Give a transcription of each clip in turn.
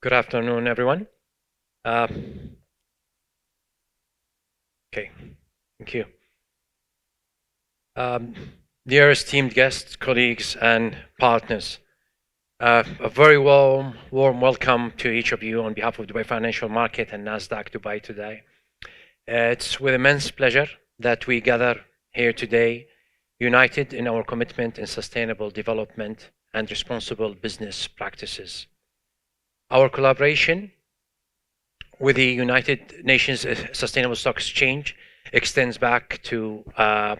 Good afternoon, everyone. Okay, thank you. Dear esteemed guests, colleagues, and partners, a very warm welcome to each of you on behalf of Dubai Financial Market and Nasdaq Dubai today. It's with immense pleasure that we gather here today, united in our commitment in sustainable development and responsible business practices. Our collaboration with the United Nations Sustainable Stock Exchange extends back to a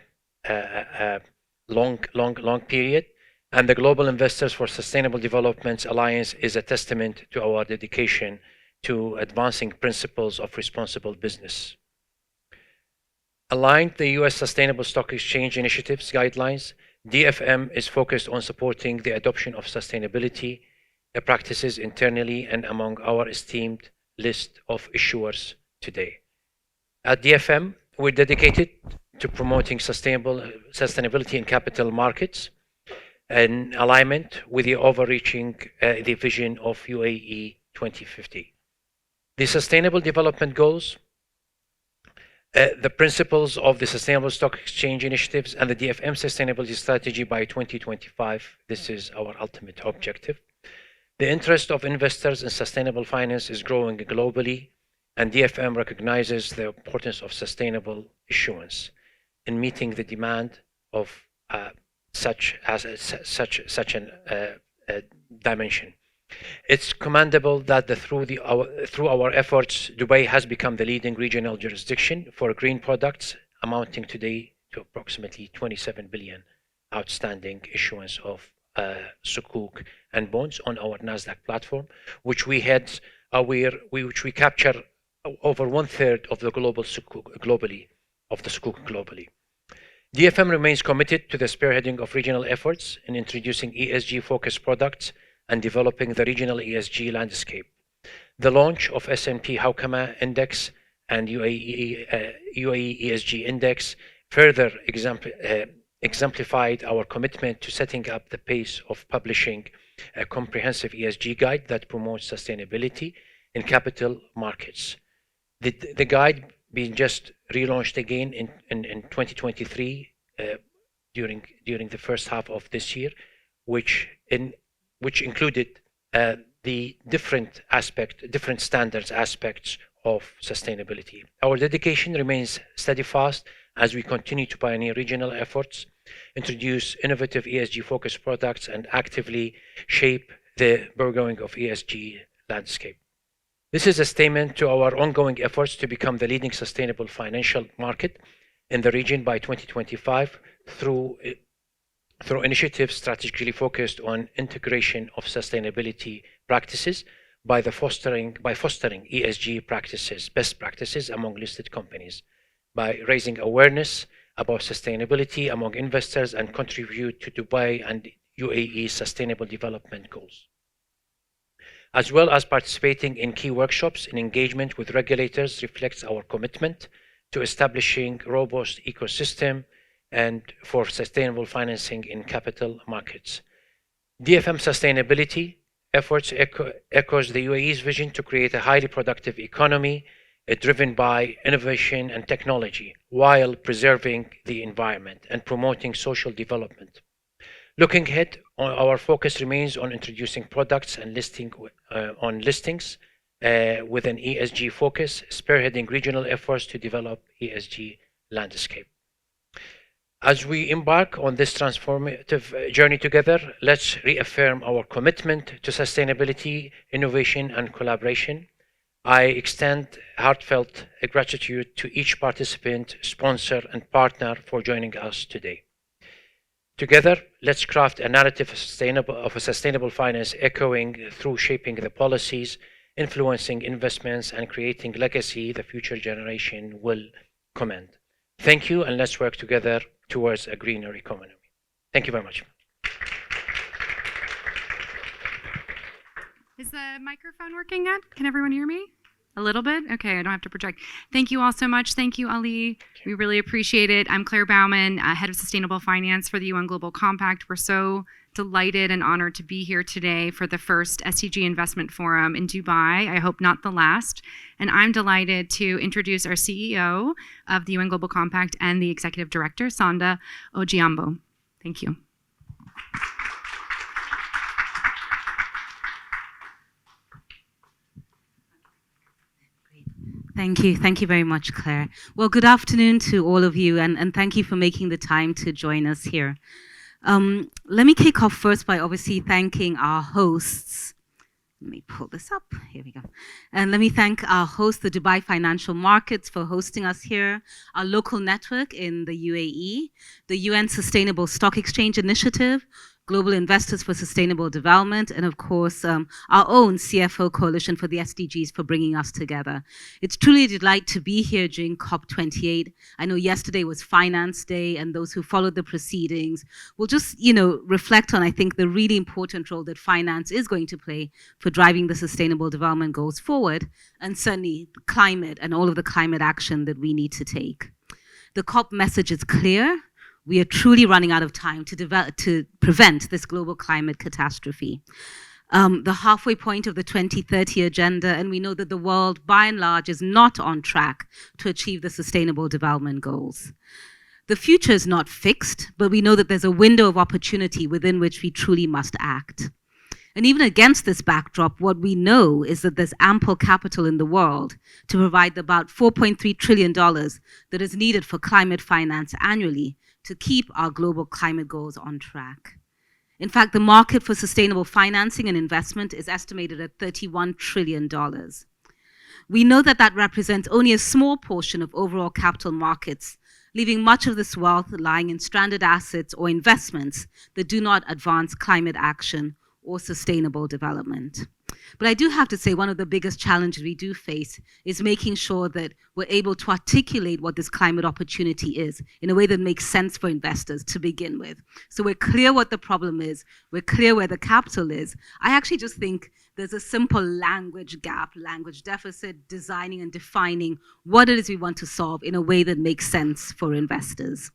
long period, and the Global Investors for Sustainable Development Alliance is a testament to our dedication to advancing principles of responsible business. Aligned the U.S. Sustainable Stock Exchange Initiative's guidelines, DFM is focused on supporting the adoption of sustainability practices internally and among our esteemed list of issuers today. At DFM, we're dedicated to promoting sustainability in capital markets in alignment with the overreaching the vision of UAE 2050. The Sustainable Development Goals, the principles of the Sustainable Stock Exchange Initiatives, and the DFM Sustainability Strategy by 2025. This is our ultimate objective. The interest of investors in sustainable finance is growing globally, and DFM recognizes the importance of sustainable issuance in meeting the demand of such a dimension. It's commendable that through our efforts, Dubai has become the leading regional jurisdiction for green products, amounting today to approximately 27 billion outstanding issuance of sukuk and bonds on our Nasdaq platform, which we capture over 1/3 of the global sukuk globally. DFM remains committed to the spearheading of regional efforts in introducing ESG-focused products and developing the regional ESG landscape. The launch of S&P Hawkama Index and UAE ESG Index further exemplified our commitment to setting up the pace of publishing a comprehensive ESG guide that promotes sustainability in capital markets. The guide being just relaunched again in 2023 during the first half of this year, which included the different standards aspects of sustainability. Our dedication remains steadfast as we continue to pioneer regional efforts, introduce innovative ESG-focused products, and actively shape the burgeoning of ESG landscape. This is a statement to our ongoing efforts to become the leading sustainable financial market in the region by 2025 through initiatives strategically focused on integration of sustainability practices by fostering ESG best practices among listed companies, by raising awareness about sustainability among investors and contribute to Dubai and UAE sustainable development goals, as well as participating in key workshops and engagement with regulators reflects our commitment to establishing robust ecosystem and for sustainable financing in capital markets. DFM sustainability efforts echoes the UAE's vision to create a highly productive economy driven by innovation and technology while preserving the environment and promoting social development. Looking ahead, our focus remains on introducing products and listings with an ESG focus, spearheading regional efforts to develop ESG landscape. As we embark on this transformative journey together, let's reaffirm our commitment to sustainability, innovation, and collaboration. I extend heartfelt gratitude to each participant, sponsor, and partner for joining us today. Together, let's craft a narrative of a sustainable finance echoing through shaping the policies, influencing investments, and creating legacy the future generation will commend. Thank you, and let's work together towards a greener economy. Thank you very much. Is the microphone working yet? Can everyone hear me? A little bit? Okay, I don't have to project. Thank you all so much. Thank you, Ali. We really appreciate it. I'm Claire Bauman, Head of Sustainable Finance for the UN Global Compact. We're so delighted and honored to be here today for the first SDG Investment Forum in Dubai. I hope not the last. And I'm delighted to introduce our CEO of the UN Global Compact and the Executive Director, Sonda Ojiambo. Thank you. Thank you. Thank you very much, Claire. Well, good afternoon to all of you, and thank you for making the time to join us here. Let me kick off first by obviously thanking our hosts. Let me pull this up. Here we go. And let me thank our host, the Dubai Financial Markets, for hosting us here, our local network in the UAE, the UN Sustainable Stock Exchange Initiative, Global Investors for Sustainable Development, and of course, our own CFO Coalition for the SDGs for bringing us together. It's truly a delight to be here during COP28. I know yesterday was Finance Day, and those who followed the proceedings will just, reflect on, I think, the really important role that finance is going to play for driving the Sustainable Development Goals forward, and certainly climate and all of the climate action that we need to take. The COP message is clear. We are truly running out of time to prevent this global climate catastrophe. The halfway point of the 2030 agenda, and we know that the world, by and large, is not on track to achieve the Sustainable Development Goals. The future is not fixed, but we know that there's a window of opportunity within which we truly must act. And even against this backdrop, what we know is that there's ample capital in the world to provide about $4.3 trillion that is needed for climate finance annually to keep our global climate goals on track. In fact, the market for sustainable financing and investment is estimated at $31 trillion. We know that that represents only a small portion of overall capital markets, leaving much of this wealth lying in stranded assets or investments that do not advance climate action or sustainable development. But I do have to say one of the biggest challenges we do face is making sure that we're able to articulate what this climate opportunity is in a way that makes sense for investors to begin with. So we're clear what the problem is, we're clear where the capital is. I actually just think there's a simple language gap, language deficit, designing and defining what it is we want to solve in a way that makes sense for investors.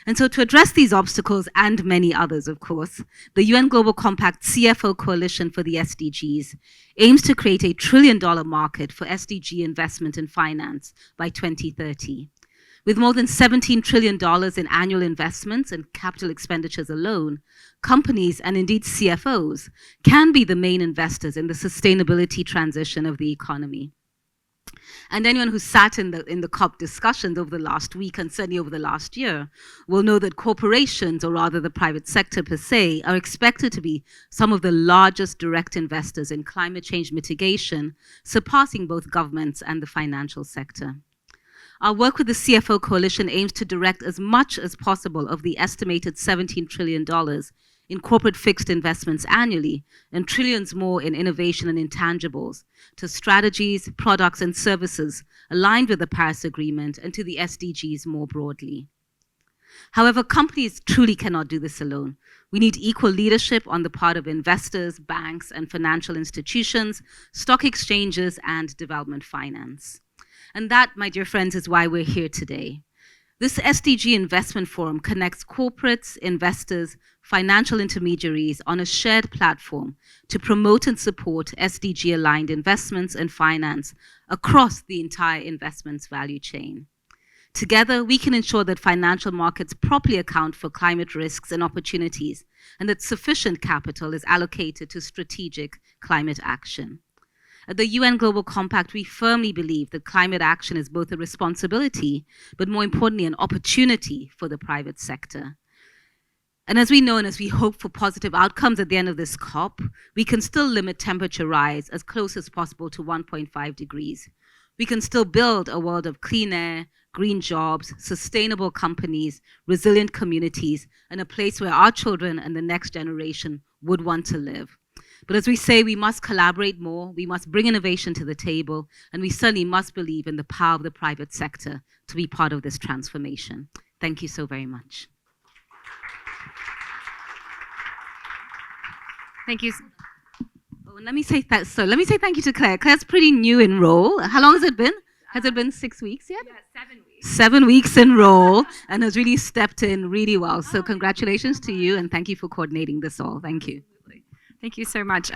And so to address these obstacles and many others, of course, the UN Global Compact CFO Coalition for the SDGs aims to create a $1 trillion market for SDG investment and finance by 2030. With more than $17 trillion in annual investments and capital expenditures alone, companies and indeed CFOs can be the main investors in the sustainability transition of the economy. And anyone who sat in the COP discussions over the last week and certainly over the last year will know that corporations, or rather the private sector per se, are expected to be some of the largest direct investors in climate change mitigation, surpassing both governments and the financial sector. Our work with the CFO Coalition aims to direct as much as possible of the estimated $17 trillion in corporate fixed investments annually, and trillions more in innovation and intangibles, to strategies, products, and services aligned with the Paris Agreement and to the SDGs more broadly. However, companies truly cannot do this alone. We need equal leadership on the part of investors, banks, and financial institutions, stock exchanges, and development finance. And that, my dear friends, is why we're here today. This SDG Investment Forum connects corporates, investors, financial intermediaries on a shared platform to promote and support SDG-aligned investments and finance across the entire investments value chain. Together, we can ensure that financial markets properly account for climate risks and opportunities, and that sufficient capital is allocated to strategic climate action. At the UN Global Compact, we firmly believe that climate action is both a responsibility, but more importantly, an opportunity for the private sector. And as we know, and as we hope for positive outcomes at the end of this COP, we can still limit temperature rise as close as possible to 1.5 degrees. We can still build a world of clean air, green jobs, sustainable companies, resilient communities, and a place where our children and the next generation would want to live. But as we say, we must collaborate more, we must bring innovation to the table, and we certainly must believe in the power of the private sector to be part of this transformation. Thank you so very much. Thank you. Oh, let me say thank you to Claire. Claire's pretty new in role. How long has it been? Has it been 6 weeks yet? Yeah, 7 weeks. 7 weeks in row, and has really stepped in really well. So congratulations to you, and thank you for coordinating this all. Thank you. Thank you so much.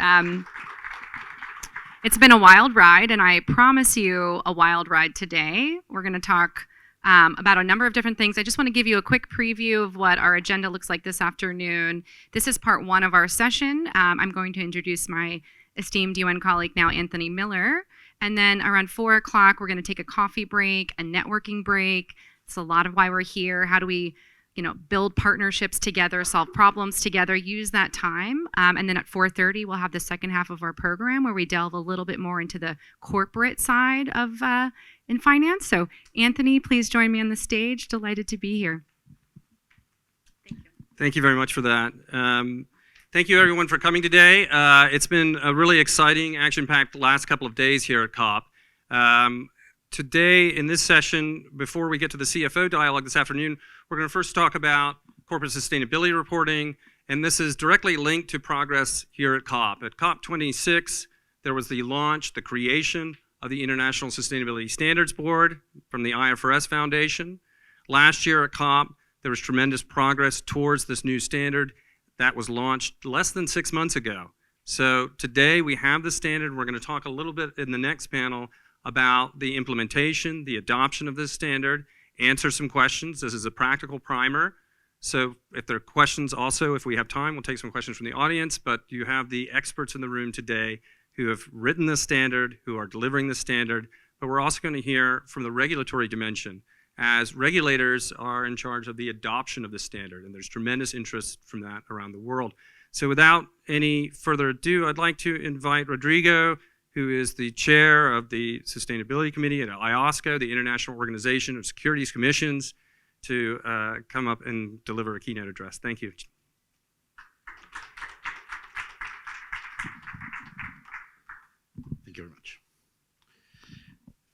It's been a wild ride, and I promise you a wild ride today. We're going to talk about a number of different things. I just want to give you a quick preview of what our agenda looks like this afternoon. This is part one of our session. I'm going to introduce my esteemed UN colleague now, Anthony Miller. And then around 4 o'clock, we're going to take a coffee break, a networking break. It's a lot of why we're here. How do we build partnerships together, solve problems together, use that time. And then at 4:30, we'll have the second half of our program where we delve a little bit more into the corporate side of in finance. So Anthony, please join me on the stage. Delighted to be here. Thank you. Thank you very much for that. Thank you everyone for coming today. It's been a really exciting, action-packed last couple of days here at COP. Today, in this session, before we get to the CFO dialogue this afternoon, we're going to first talk about corporate sustainability reporting, and this is directly linked to progress here at COP. At COP26, there was the launch, the creation of the International Sustainability Standards Board from the IFRS Foundation. Last year at COP, there was tremendous progress towards this new standard that was launched less than 6 months ago. So today we have the standard. We're going to talk a little bit in the next panel about the implementation, the adoption of this standard, answer some questions. This is a practical primer. So if there are questions also, if we have time, we'll take some questions from the audience, but you have the experts in the room today who have written this standard, who are delivering this standard, but we're also going to hear from the regulatory dimension as regulators are in charge of the adoption of the standard, and there's tremendous interest from that around the world. So without any further ado, I'd like to invite Rodrigo, who is the chair of the Sustainability Committee at ISSB, the International Organization of Securities Commissions, to come up and deliver a keynote address. Thank you. Thank you very much.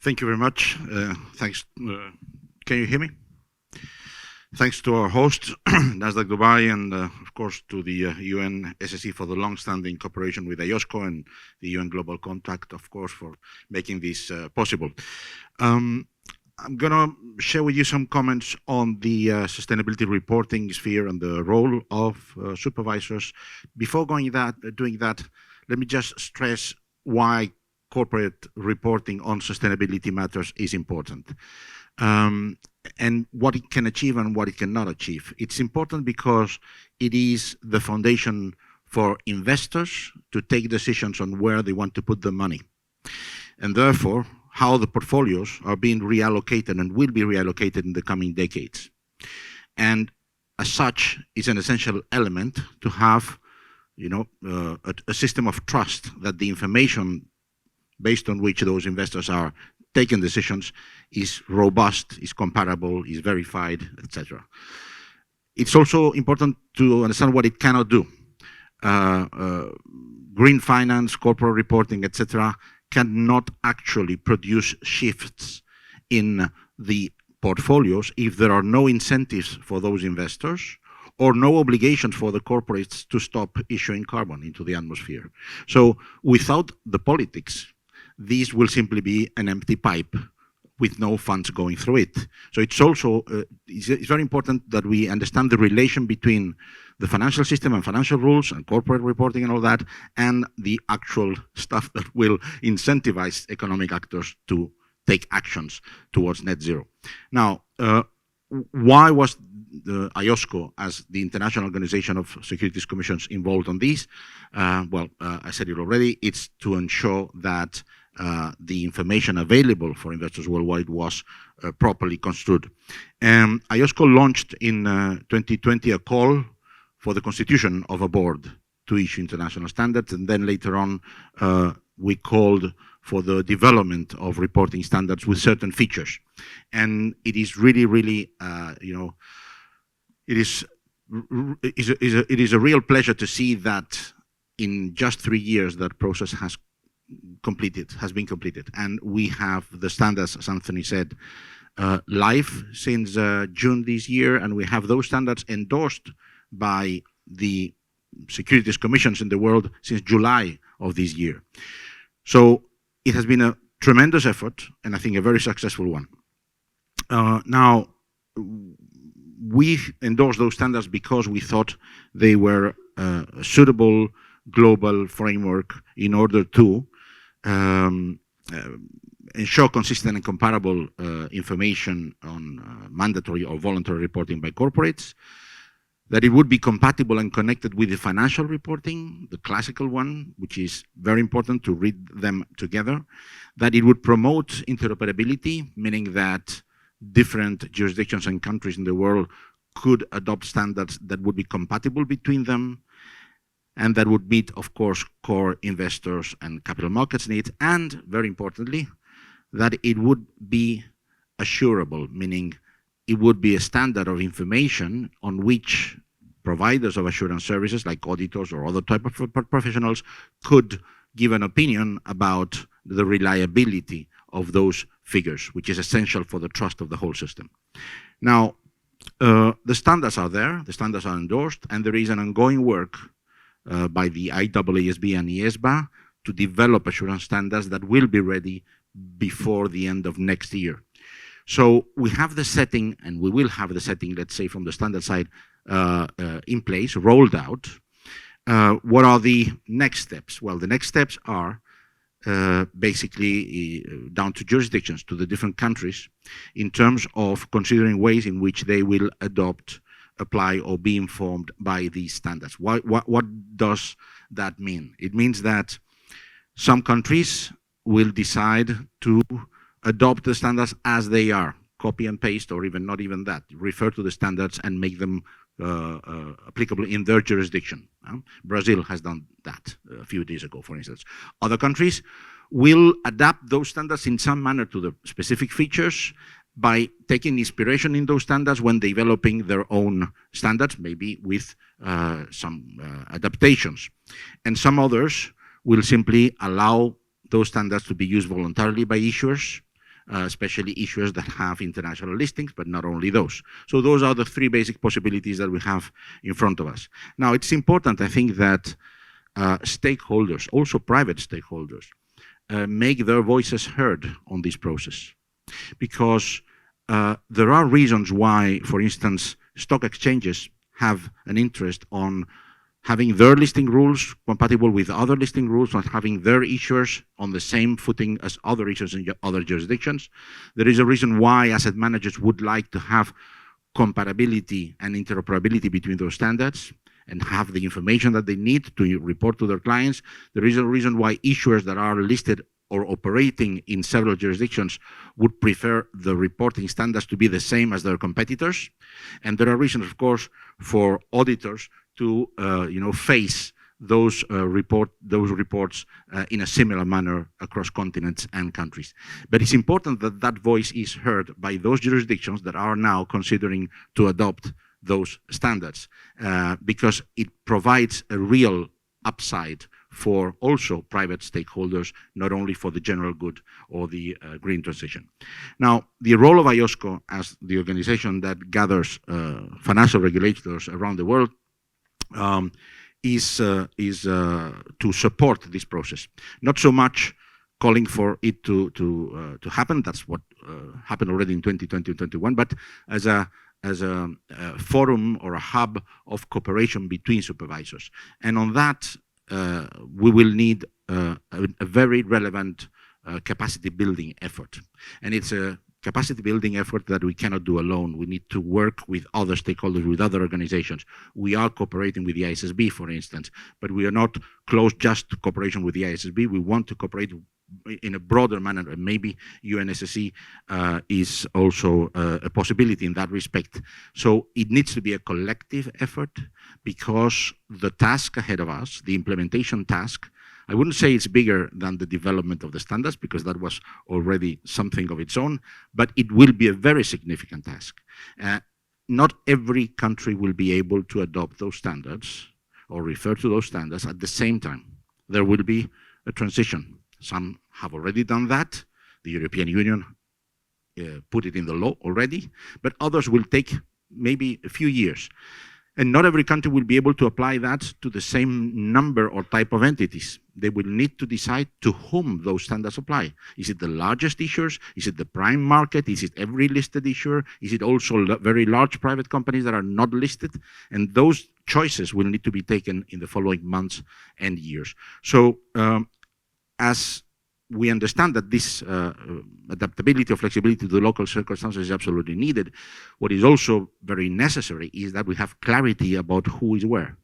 Thank you very much. Thanks. Can you hear me? Thanks to our host, Nasdaq Dubai, and of course to the UN SSE for the long-standing cooperation with IOSCO and the UN Global Compact, of course, for making this possible. I'm going to share with you some comments on the sustainability reporting sphere and the role of supervisors. Before doing that, let me just stress why corporate reporting on sustainability matters is important. And what it can achieve and what it cannot achieve. It's important because it is the foundation for investors to take decisions on where they want to put their money. And therefore, how the portfolios are being reallocated and will be reallocated in the coming decades. And as such, it's an essential element to have a system of trust that the information based on which those investors are taking decisions is robust, is comparable, is verified, etc. It's also important to understand what it cannot do. Green finance, corporate reporting, etc. cannot actually produce shifts in the portfolios if there are no incentives for those investors or no obligations for the corporates to stop issuing carbon into the atmosphere. So without the politics, these will simply be an empty pipe with no funds going through it. So it's also it's very important that we understand the relation between the financial system and financial rules and corporate reporting and all that, and the actual stuff that will incentivize economic actors to take actions towards net zero. Now, why was the IOSCO, as the International Organization of Securities Commissions, involved on this? Well, I said it already, it's to ensure that the information available for investors worldwide was properly construed. IOSCO launched in 2020 a call for the constitution of a board to issue international standards, and then later on we called for the development of reporting standards with certain features. And it is really, really, it is a real pleasure to see that in just 3 years that process has been completed, and we have the standards, as Anthony said, live since June this year, and we have those standards endorsed by the securities commissions in the world since July of this year. So it has been a tremendous effort, and I think a very successful one. Now, we endorsed those standards because we thought they were a suitable global framework in order to ensure consistent and comparable information on mandatory or voluntary reporting by corporates, that it would be compatible and connected with the financial reporting, the classical one, which is very important to read them together, that it would promote interoperability, meaning that different jurisdictions and countries in the world could adopt standards that would be compatible between them, and that would meet, of course, core investors and capital markets needs, and very importantly, that it would be assurable, meaning it would be a standard of information on which providers of assurance services, like auditors or other type of professionals, could give an opinion about the reliability of those figures, which is essential for the trust of the whole system. Now, the standards are there, the standards are endorsed, and there is an ongoing work by the ISSB and ISSB to develop assurance standards that will be ready before the end of next year. So we have the setting, and we will have the setting, let's say, from the standard side in place, rolled out. What are the next steps? Well, the next steps are basically down to jurisdictions, to the different countries, in terms of considering ways in which they will adopt, apply, or be informed by these standards. What does that mean? It means that some countries will decide to adopt the standards as they are, copy and paste, or even not even that, refer to the standards and make them applicable in their jurisdiction. Brazil has done that a few days ago, for instance. Other countries will adapt those standards in some manner to the specific features by taking inspiration in those standards when developing their own standards, maybe with some adaptations. And some others will simply allow those standards to be used voluntarily by issuers, especially issuers that have international listings, but not only those. So those are the three basic possibilities that we have in front of us. Now, it's important, I think, that stakeholders, also private stakeholders, make their voices heard on this process. Because there are reasons why, for instance, stock exchanges have an interest on having their listing rules compatible with other listing rules, not having their issuers on the same footing as other issuers in other jurisdictions. There is a reason why asset managers would like to have compatibility and interoperability between those standards and have the information that they need to report to their clients. There is a reason why issuers that are listed or operating in several jurisdictions would prefer the reporting standards to be the same as their competitors. And there are reasons, of course, for auditors to face those reports in a similar manner across continents and countries. But it's important that that voice is heard by those jurisdictions that are now considering to adopt those standards, because it provides a real upside for also private stakeholders, not only for the general good or the green transition. Now, the role of IOSCO as the organization that gathers financial regulators around the world is to support this process. Not so much calling for it to happen. That's what happened already in 2020 and 2021, but as a forum or a hub of cooperation between supervisors. And on that, we will need a very relevant capacity building effort. And it's a capacity building effort that we cannot do alone. We need to work with other stakeholders, with other organizations. We are cooperating with the ISSB, for instance, but we are not close just to cooperation with the ISSB. We want to cooperate in a broader manner, and maybe UNSSE is also a possibility in that respect. So it needs to be a collective effort, because the task ahead of us, the implementation task, I wouldn't say it's bigger than the development of the standards, because that was already something of its own, but it will be a very significant task. Not every country will be able to adopt those standards or refer to those standards at the same time. There will be a transition. Some have already done that. The European Union put it in the law already, but others will take maybe a few years. And not every country will be able to apply that to the same number or type of entities. They will need to decide to whom those standards apply. Is it the largest issuers? Is it the prime market? Is it every listed issuer? Is it also very large private companies that are not listed? And those choices will need to be taken in the following months and years. So as we understand that this adaptability or flexibility to the local circumstances is absolutely needed, what is also very necessary is that we have clarity about who is where,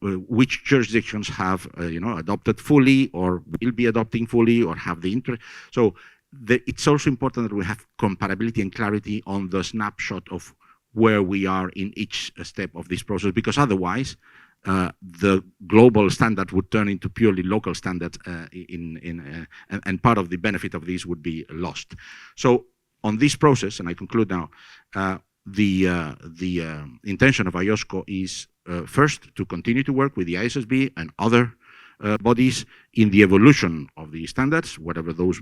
which jurisdictions have adopted fully or will be adopting fully or have the interest. So it's also important that we have comparability and clarity on the snapshot of where we are in each step of this process, because otherwise the global standard would turn into purely local standards, and part of the benefit of this would be lost. So on this process, and I conclude now, the intention of IOSCO is first to continue to work with the ISSB and other bodies in the evolution of the standards, whatever those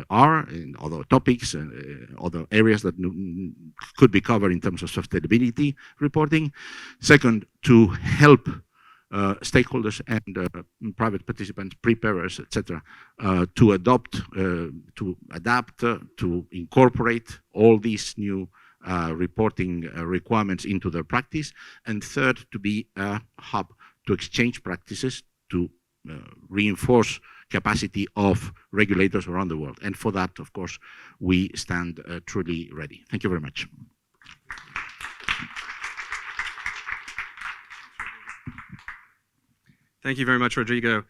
are, in other topics, other areas that could be covered in terms of sustainability reporting. Second, to help stakeholders and private participants, preparers, etc., to adapt, to incorporate all these new reporting requirements into their practice. And third, to be a hub to exchange practices, to reinforce capacity of regulators around the world. And for that, of course, we stand truly ready. Thank you very much. Thank you very much, Rodrigo.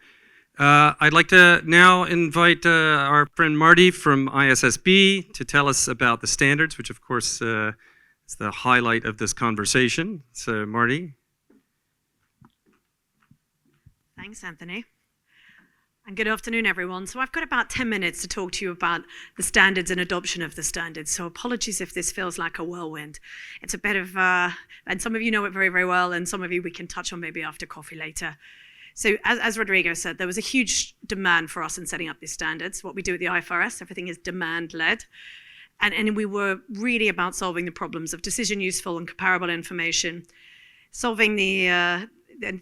I'd like to now invite our friend Marty from ISSB to tell us about the standards, which of course is the highlight of this conversation. So Marty. Thanks, Anthony. And good afternoon, everyone. So I've got about 10 minutes to talk to you about the standards and adoption of the standards. So apologies if this feels like a whirlwind. It's a bit of, and some of you know it very, very well, and some of you we can touch on maybe after coffee later. So as Rodrigo said, there was a huge demand for us in setting up these standards. What we do at the IFRS, everything is demand-led. And we were really about solving the problems of decision useful and comparable information, solving the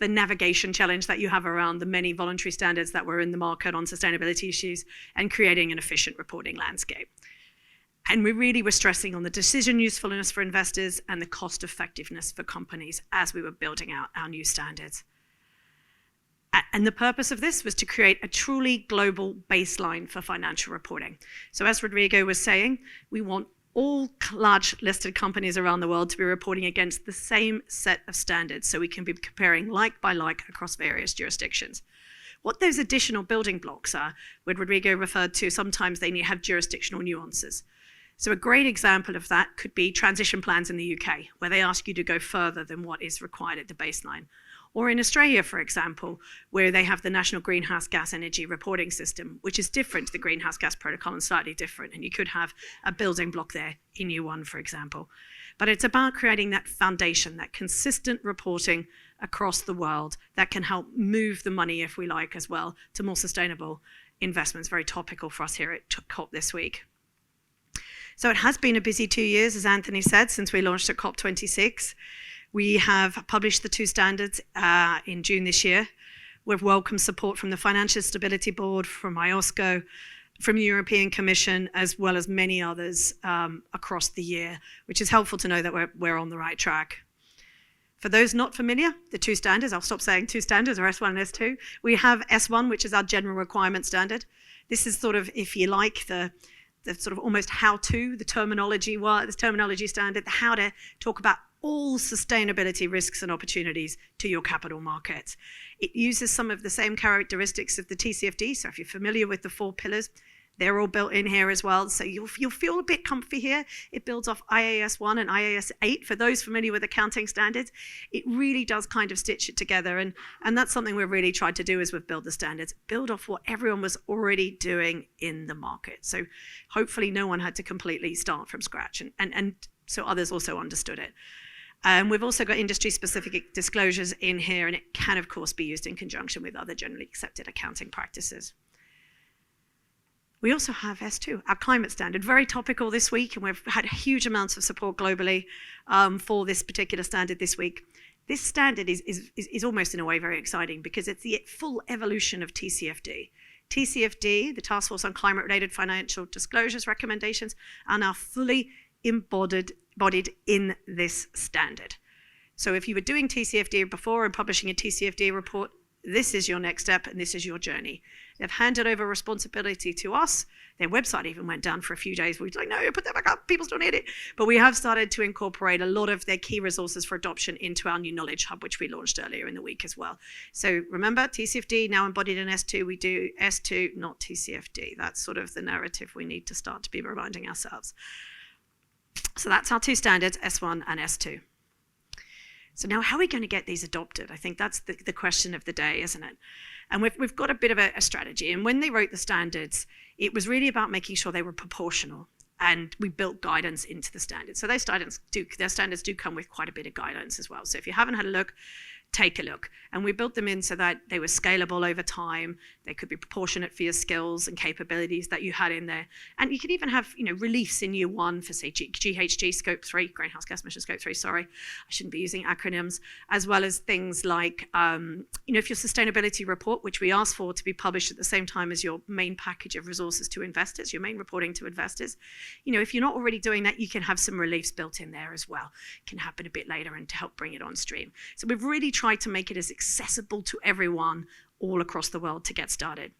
navigation challenge that you have around the many voluntary standards that were in the market on sustainability issues, and creating an efficient reporting landscape. And we really were stressing on the decision usefulness for investors and the cost effectiveness for companies as we were building out our new standards. And the purpose of this was to create a truly global baseline for financial reporting. So as Rodrigo was saying, we want all large listed companies around the world to be reporting against the same set of standards, so we can be comparing like by like across various jurisdictions. What those additional building blocks are, what Rodrigo referred to, sometimes they have jurisdictional nuances. So a great example of that could be transition plans in the UK, where they ask you to go further than what is required at the baseline. Or in Australia, for example, where they have the National Greenhouse Gas Energy Reporting System, which is different to the Greenhouse Gas Protocol and slightly different. And you could have a building block there in EU1, for example. But it's about creating that foundation, that consistent reporting across the world that can help move the money, if we like, as well, to more sustainable investments. Very topical for us here at COP this week. So it has been a busy 2 years, as Anthony said, since we launched at COP26. We have published the two standards in June this year. We've welcomed support from the Financial Stability Board, from IOSCO, from the European Commission, as well as many others across the year, which is helpful to know that we're on the right track. For those not familiar, the two standards, I'll stop saying two standards, or S1 and S2. We have S1, which is our general requirement standard. This is sort of, if you like, the sort of almost how-to, the terminology standard, how to talk about all sustainability risks and opportunities to your capital markets. It uses some of the same characteristics of the TCFD. So if you're familiar with the 4 pillars, they're all built in here as well. So you'll feel a bit comfy here. It builds off IAS 1 and IAS 8. For those familiar with accounting standards, it really does kind of stitch it together. And that's something we've really tried to do as we've built the standards, build off what everyone was already doing in the market. So hopefully no one had to completely start from scratch. And so others also understood it. We've also got industry-specific disclosures in here, and it can, of course, be used in conjunction with other generally accepted accounting practices. We also have S2, our climate standard, very topical this week, and we've had huge amounts of support globally for this particular standard this week. This standard is almost in a way very exciting because it's the full evolution of TCFD. TCFD, the Task Force on Climate-Related Financial Disclosures recommendations, are now fully embodied in this standard. So if you were doing TCFD before and publishing a TCFD report, this is your next step and this is your journey. They've handed over responsibility to us. Their website even went down for a few days. We were like, no, put that back up. People still need it. But we have started to incorporate a lot of their key resources for adoption into our new Knowledge Hub, which we launched earlier in the week as well. So remember, TCFD now embodied in S2. We do S2, not TCFD. That's sort of the narrative we need to start to be reminding ourselves. So that's our two standards, S1 and S2. So now how are we going to get these adopted? I think that's the question of the day, isn't it? And we've got a bit of a strategy. And when they wrote the standards, it was really about making sure they were proportional. And we built guidance into the standards. So their standards do come with quite a bit of guidance as well. So if you haven't had a look, take a look. And we built them in so that they were scalable over time. They could be proportionate for your skills and capabilities that you had in there. And you could even have, reliefs in year one for, say, GHG Scope 3, Greenhouse Gas Emission Scope 3, sorry. I shouldn't be using acronyms. As well as things like, if your sustainability report, which we asked for to be published at the same time as your main package of resources to investors, your main reporting to investors, if you're not already doing that, you can have some reliefs built in there as well. It can happen a bit later and to help bring it on stream. So we've really tried to make it as accessible to everyone all across the world to get started.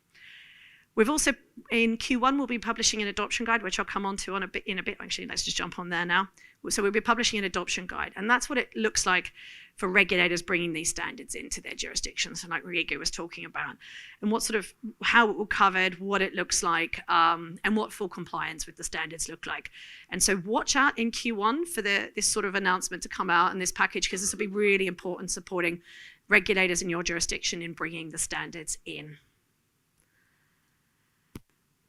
We've also, in Q1, we'll be publishing an adoption guide, which I'll come on to in a bit. Actually, let's just jump on there now. So we'll be publishing an adoption guide, and that's what it looks like for regulators bringing these standards into their jurisdictions, and like Riego was talking about, and how it will covered, what it looks like, and what full compliance with the standards look like. And so watch out in Q1 for this sort of announcement to come out in this package, because this will be really important supporting regulators in your jurisdiction in bringing the standards in.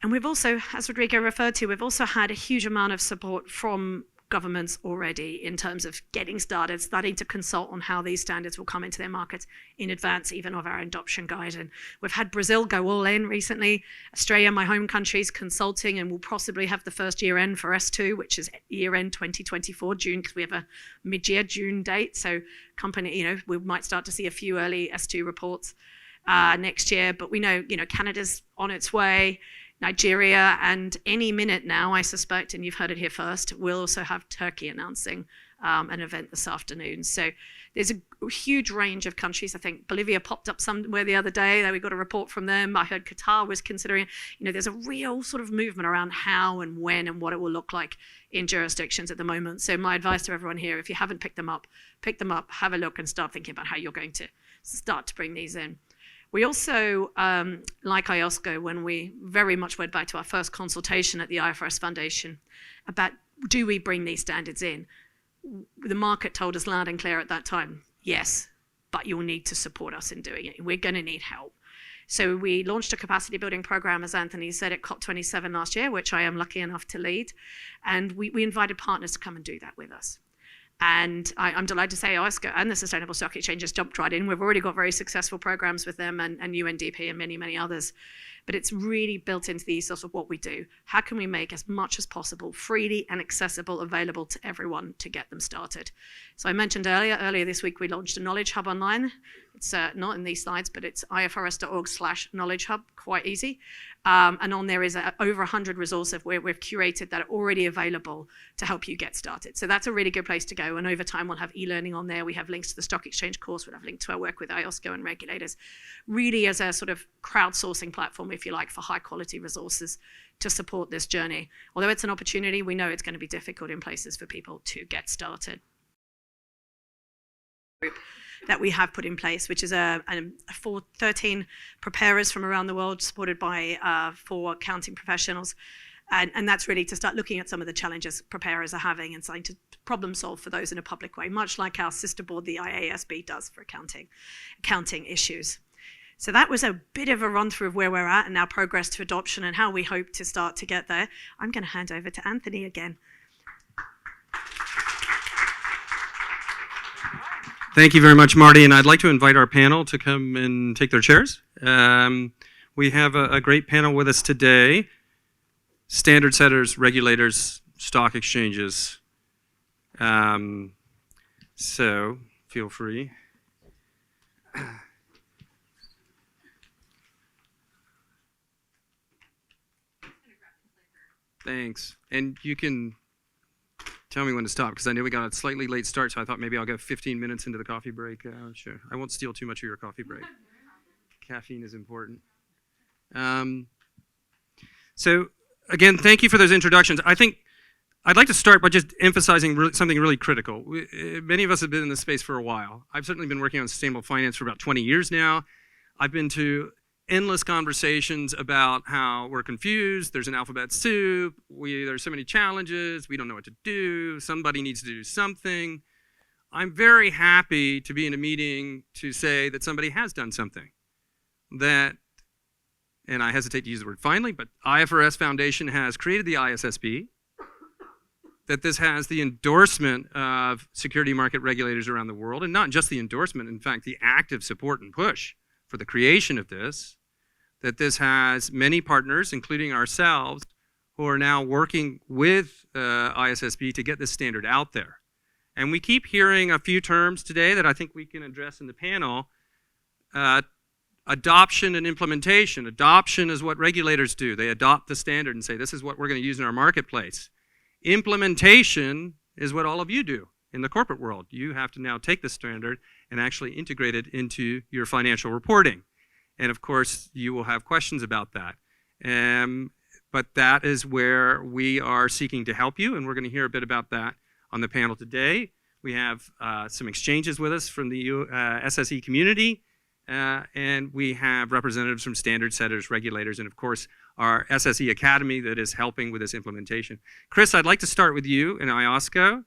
And we've also, as Rodrigo referred to, we've also had a huge amount of support from governments already in terms of getting started, starting to consult on how these standards will come into their markets in advance even of our adoption guide. And we've had Brazil go all in recently, Australia, my home country, is consulting, and we'll possibly have the first year end for S2, which is year end 2024, June, because we have a mid-year June date. So we might start to see a few early S2 reports next year, but we know, Canada's on its way. Nigeria, and any minute now, I suspect, and you've heard it here first, we'll also have Turkey announcing an event this afternoon. So there's a huge range of countries. I think Bolivia popped up somewhere the other day. We got a report from them. I heard Qatar was considering. There's a real sort of movement around how and when and what it will look like in jurisdictions at the moment. So my advice to everyone here, if you haven't picked them up, have a look and start thinking about how you're going to start to bring these in. We also, like IOSCO, when we very much went back to our first consultation at the IFRS Foundation about, do we bring these standards in? The market told us loud and clear at that time, yes, but you'll need to support us in doing it. We're going to need help. So we launched a capacity building program, as Anthony said, at COP27 last year, which I am lucky enough to lead. And we invited partners to come and do that with us. And I'm delighted to say IOSCO and the Sustainable Stock Exchange just jumped right in. We've already got very successful programs with them and UNDP and many, many others. But it's really built into the ethos of what we do. How can we make as much as possible freely and accessible available to everyone to get them started? So I mentioned earlier this week, we launched a Knowledge Hub online. It's not in these slides, but it's ifrs.org/knowledge hub, quite easy. And on there is over 100 resources where we've curated that are already available to help you get started. So that's a really good place to go. And over time, we'll have e-learning on there. We have links to the stock exchange course. We'll have links to our work with IOSCO and regulators, really as a sort of crowdsourcing platform, if you like, for high quality resources to support this journey. Although it's an opportunity, we know it's going to be difficult in places for people to get started. That we have put in place, which is 13 preparers from around the world, supported by 4 accounting professionals. And that's really to start looking at some of the challenges preparers are having and starting to problem solve for those in a public way, much like our sister board, the ISSB, does for accounting issues. So that was a bit of a run through of where we're at and our progress to adoption and how we hope to start to get there. I'm going to hand over to Anthony again. Thank you very much, Marty, and I'd like to invite our panel to come and take their chairs. We have a great panel with us today. standard setters, regulators, stock exchanges. So feel free. Thanks. And you can tell me when to stop, because I know we got a slightly late start, so I thought maybe I'll go 15 minutes into the coffee break. Sure. I won't steal too much of your coffee break. Caffeine is important. So again, thank you for those introductions. I think I'd like to start by just emphasizing something really critical. Many of us have been in this space for a while. I've certainly been working on sustainable finance for about 20 years now. I've been to endless conversations about how we're confused, there's an alphabet soup, there's so many challenges, we don't know what to do, somebody needs to do something. I'm very happy to be in a meeting to say that somebody has done something. That, and I hesitate to use the word finally, but IFRS Foundation has created the ISSB, that this has the endorsement of security market regulators around the world, and not just the endorsement, in fact, the active support and push for the creation of this, that this has many partners, including ourselves, who are now working with ISSB to get this standard out there. And we keep hearing a few terms today that I think we can address in the panel. Adoption and implementation. Adoption is what regulators do. They adopt the standard and say, this is what we're going to use in our marketplace. Implementation is what all of you do in the corporate world. You have to now take the standard and actually integrate it into your financial reporting. And of course, you will have questions about that. But that is where we are seeking to help you, and we're going to hear a bit about that on the panel today. We have some exchanges with us from the SSE community, and we have representatives from standard setters, regulators, and of course, our SSE Academy that is helping with this implementation. Chris, I'd like to start with you in IOSCO.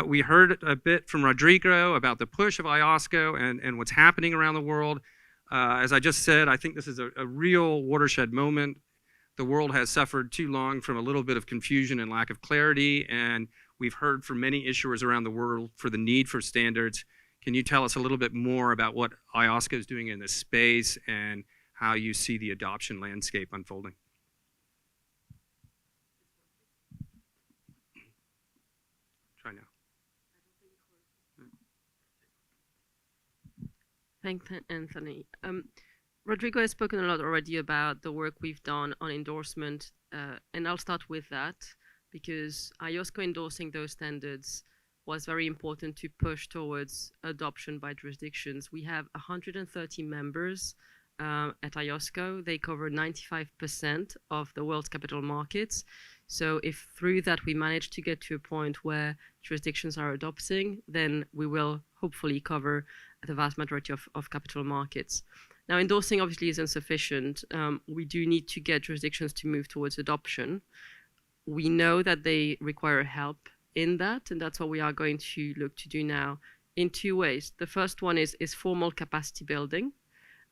We heard a bit from Rodrigo about the push of IOSCO and what's happening around the world. As I just said, I think this is a real watershed moment. The world has suffered too long from a little bit of confusion and lack of clarity, and we've heard from many issuers around the world for the need for standards. Can you tell us a little bit more about what IOSCO is doing in this space and how you see the adoption landscape unfolding? Try now. Thanks, Anthony. Rodrigo has spoken a lot already about the work we've done on endorsement, and I'll start with that because IOSCO endorsing those standards was very important to push towards adoption by jurisdictions. We have 130 members at IOSCO. They cover 95% of the world's capital markets. So if through that we manage to get to a point where jurisdictions are adopting, then we will hopefully cover the vast majority of capital markets. Now, endorsing obviously isn't sufficient. We do need to get jurisdictions to move towards adoption. We know that they require help in that, and that's what we are going to look to do now in two ways. The first one is formal capacity building,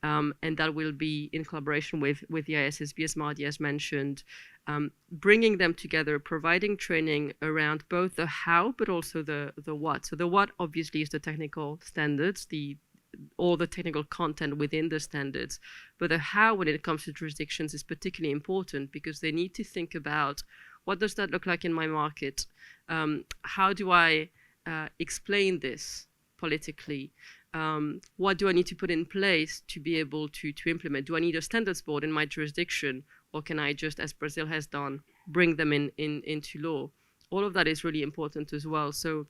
and that will be in collaboration with the ISSB, as Marty has mentioned, bringing them together, providing training around both the how, but also the what. So the what obviously is the technical standards, all the technical content within the standards, but the how when it comes to jurisdictions is particularly important because they need to think about what does that look like in my market? How do I explain this politically? What do I need to put in place to be able to implement? Do I need a standards board in my jurisdiction, or can I just, as Brazil has done, bring them into law? All of that is really important as well. So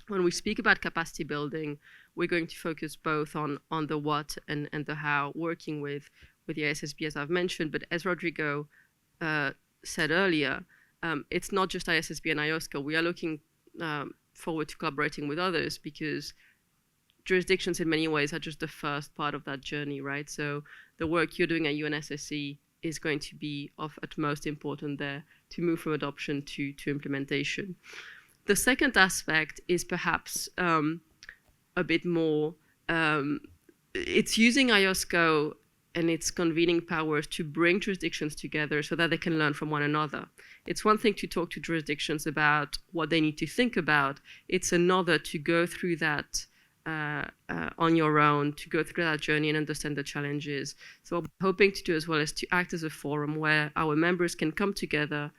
when we speak about capacity building, we're going to focus both on the what and the how, working with the ISSB, as I've mentioned, but as Rodrigo said earlier, it's not just ISSB and IOSCO. We are looking forward to collaborating with others because jurisdictions in many ways are just the first part of that journey, right? So the work you're doing at UNSSE is going to be of utmost importance there to move from adoption to implementation. The second aspect is perhaps a bit more, it's using IOSCO and its convening powers to bring jurisdictions together so that they can learn from one another. It's one thing to talk to jurisdictions about what they need to think about. It's another to go through that on your own, to go through that journey and understand the challenges. So what we're hoping to do as well is to act as a forum where our members can come together,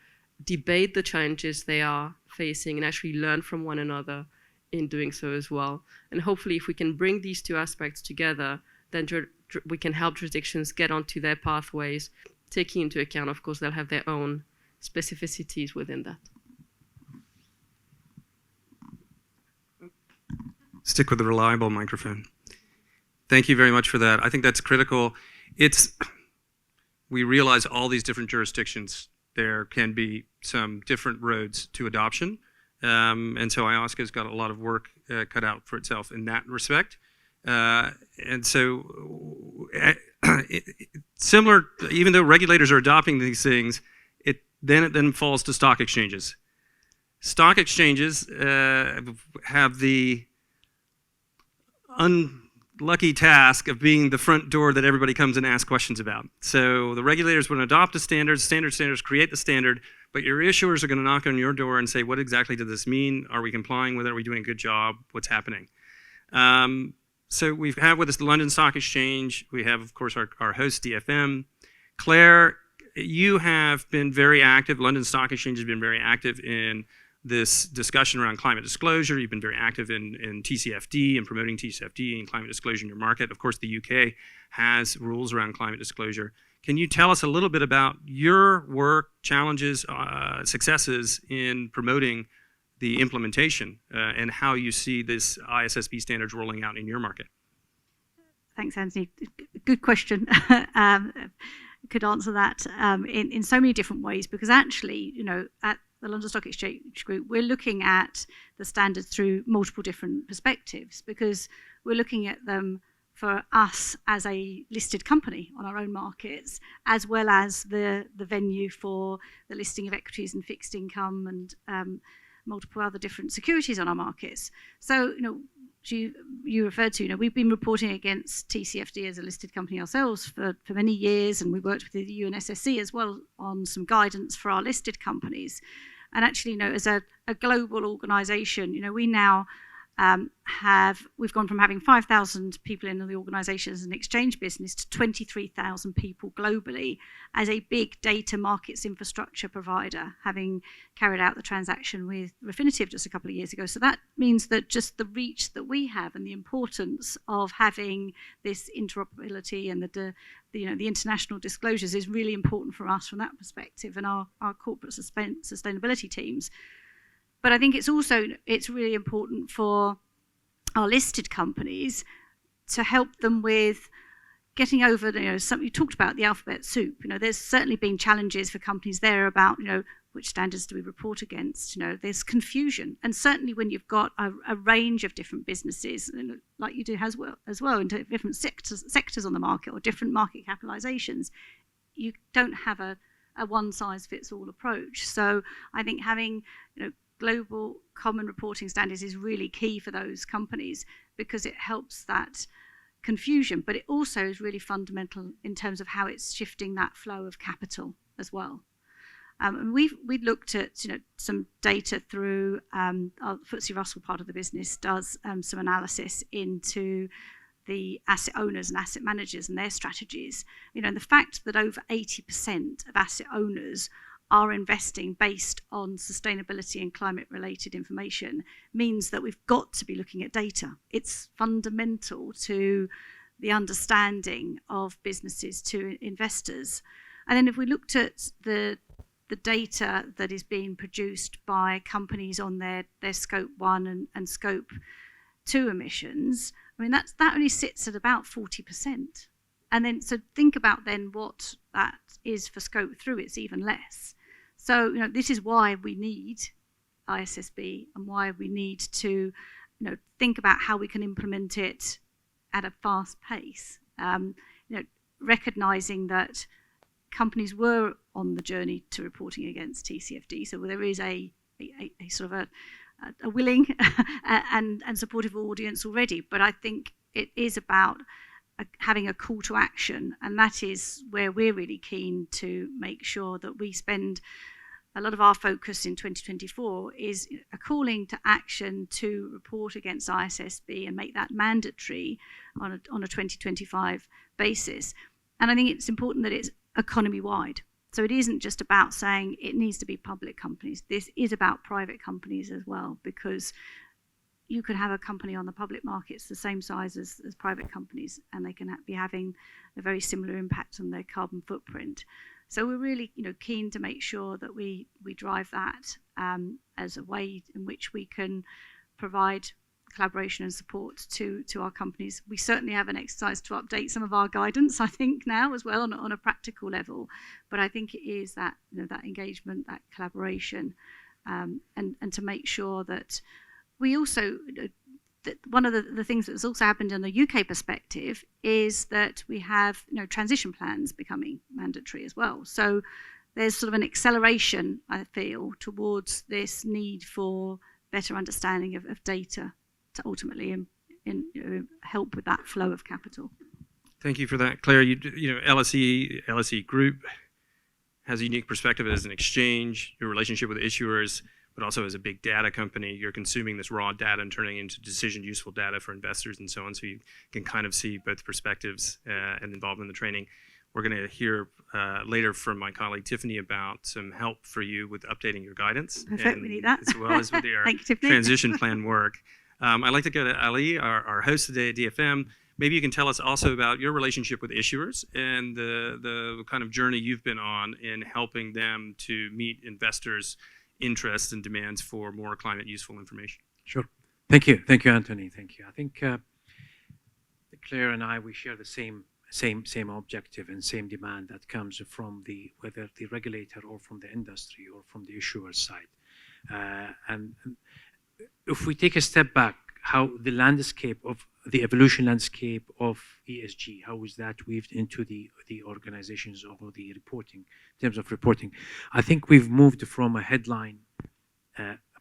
debate the challenges they are facing and actually learn from one another in doing so as well. And hopefully if we can bring these two aspects together, then we can help jurisdictions get onto their pathways, taking into account, of course, they'll have their own specificities within that. Stick with the reliable microphone. Thank you very much for that. I think that's critical. We realize all these different jurisdictions, there can be some different roads to adoption. And so IOSCA's got a lot of work cut out for itself in that respect. And so similar, even though regulators are adopting these things, it then falls to stock exchanges. Stock exchanges have the unlucky task of being the front door that everybody comes and asks questions about. So the regulators will adopt a standard, standards create the standard, but your issuers are going to knock on your door and say, what exactly does this mean? Are we complying with it? Are we doing a good job? What's happening? So we've had with us the London Stock Exchange. We have, of course, our host, DFM. Claire, you have been very active. London Stock Exchange has been very active in this discussion around climate disclosure. You've been very active in TCFD and promoting TCFD and climate disclosure in your market. Of course, the UK has rules around climate disclosure. Can you tell us a little bit about your work, challenges, successes in promoting the implementation and how you see this ISSB standards rolling out in your market? Thanks, Anthony. Good question. Could answer that in so many different ways, because actually, at the London Stock Exchange Group, we're looking at the standards through multiple different perspectives, because we're looking at them for us as a listed company on our own markets, as well as the venue for the listing of equities and fixed income and multiple other different securities on our markets. So, you referred to, we've been reporting against TCFD as a listed company ourselves for many years, and we worked with the UNSSC as well on some guidance for our listed companies. And actually, as a global organisation, we now we've gone from having 5,000 people in the organisation as an exchange business to 23,000 people globally as a big data markets infrastructure provider, having carried out the transaction with Refinitiv just a couple of years ago. So that means that just the reach that we have and the importance of having this interoperability and the international disclosures is really important for us from that perspective and our corporate sustainability teams. But I think it's really important for our listed companies to help them with getting over, you talked about the alphabet soup. There's certainly been challenges for companies there about, which standards do we report against? There's confusion. And certainly when you've got a range of different businesses, like you do as well, into different sectors on the market or different market capitalizations, you don't have a one-size-fits-all approach. So I think having, global common reporting standards is really key for those companies, because it helps that confusion, but it also is really fundamental in terms of how it's shifting that flow of capital as well. And we've looked at some data through our FTSE Russell part of the business does some analysis into the asset owners and asset managers and their strategies. And the fact that over 80% of asset owners are investing based on sustainability and climate related information means that we've got to be looking at data. It's fundamental to the understanding of businesses to investors. And then if we looked at the data that is being produced by companies on their scope 1 and scope 2 emissions, that only sits at about 40%. And then so think about then what that is for scope 3, it's even less. So, this is why we need ISSB and why we need to, think about how we can implement it at a fast pace. Recognizing that companies were on the journey to reporting against TCFD, so there is a sort of a willing and supportive audience already. But I think it is about having a call to action, and that is where we're really keen to make sure that we spend a lot of our focus in 2024 is a calling to action to report against ISSB and make that mandatory on a 2025 basis. And I think it's important that it's economy-wide. So it isn't just about saying it needs to be public companies. This is about private companies as well, because you could have a company on the public markets the same size as private companies, and they can be having a very similar impact on their carbon footprint. So we're really, keen to make sure that we drive that as a way in which we can provide collaboration and support to our companies. We certainly have an exercise to update some of our guidance, I think, now as well on a practical level. But I think it is that that engagement, that collaboration, and to make sure that we also, that one of the things that's also happened in the UK perspective is that we have transition plans becoming mandatory as well. So there's sort of an acceleration, I feel, towards this need for better understanding of data to ultimately help with that flow of capital. Thank you for that, Claire. LSE Group has a unique perspective as an exchange, your relationship with issuers, but also as a big data company. You're consuming this raw data and turning it into decision useful data for investors and so on, so you can kind of see both perspectives and involvement in the training. We're going to hear later from my colleague Tiffany about some help for you with updating your guidance. Perfect, we need that. As well as with your transition plan work. I'd like to go to Ali, our host today at DFM. Maybe you can tell us also about your relationship with issuers and the kind of journey you've been on in helping them to meet investors' interests and demands for more climate useful information. Sure. Thank you, Anthony. Thank you. I think Claire and I, we share the same objective and same demand that comes from whether the regulator or from the industry or from the issuer side. And if we take a step back, how the evolution landscape of ESG, how is that weaved into the organizations or the reporting, in terms of reporting? I think we've moved from a headline